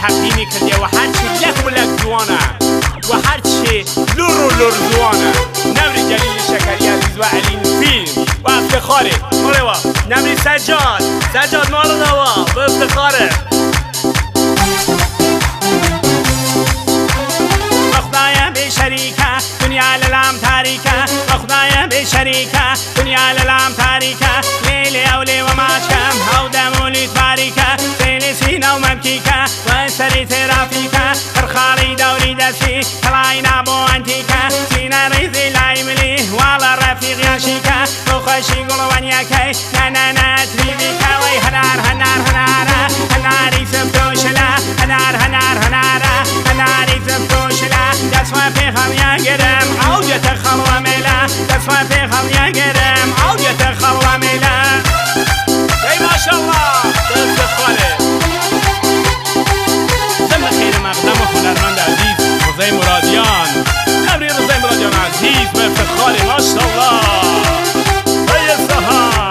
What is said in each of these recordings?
تقدیمی کرده و هرچی لک و لک جوانه و هرچی لور و لور جوانه نمری جلیل شکری عزیز و علین فیلم و افتخاره مولوا نمری سجاد مال دوا و افتخاره خدایا به شریکه دنیا للام تاریکه خدایا به شریکه دنیا للام تاریکه لیلی اولی و ماشکم او دمولی تاریکه سیلی سینه و ممکیکه و سری ترافیکه خرخاری دوری دستی کلای نابو انتیکه سینه ریزی لایملی والا رفیق یاشیکه تو خوشی گلوانیکه نه تریبیکه وی هناری سفتوشله هناری سفتوشله دست و پیخم یگرم اوجت خلوه میله دست و پیخم یگرم اوجت خلوه میله ای ماشالله دست خاله زمن خیر مقدم و هنرمند عزیز رضای مرادیان نبری رضای مرادیان عزیز و افتخار ماشالله ای سها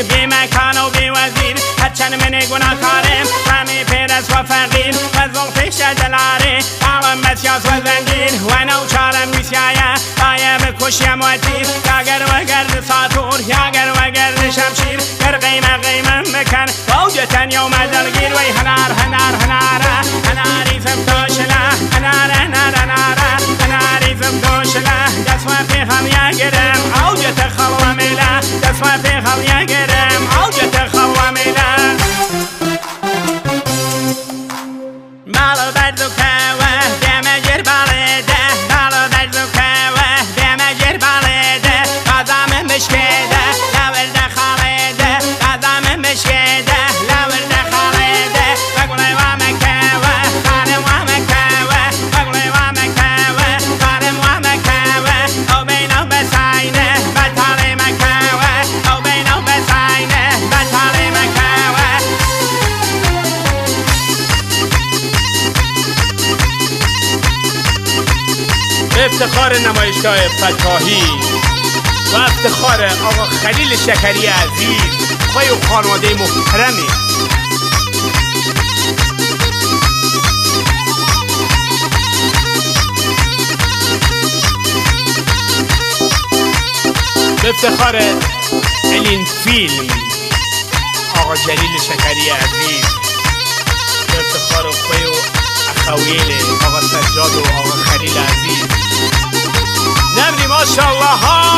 بی مکان و بی وزیر هرچند من گناه کارم همه پیرس و فقیر و ذوق پیش دلاره عالم مسیاس و زنگیر و نوچارم میسیایه باید بکشیم و تیر یا گر و گرد ساتور یا گر و گرد شمشیر گر قیمه بکن فوجتن یوم دلگیر وی هناری سمتوشله هناری سمتوشله دست و پیخم یگرم اوجت خلوه میله دست و پیخم یگرم اوجت خلوه میله بالو بردو کوه دمجر بالده بالو بردو کوه دمجر بالده قدم مشکده لورده خالده قدم مشکده لورده خالده بگولی و مکوه خالم و مکوه بگولی و مکوه خالم و مکوه او بینو بساینه بطالی مکوه او بینو بساینه بطالی مکوه افتخار نمایشگاه فتاحی و افتخار آقا خلیل شکری عزیز خواه و خانواده محترمی به افتخار علین فیلم آقا جلیل شکری عزیز به افتخار خواه و اخویل آقا سجاد و آقا خلیل عزیز نبری ماشاءالله ها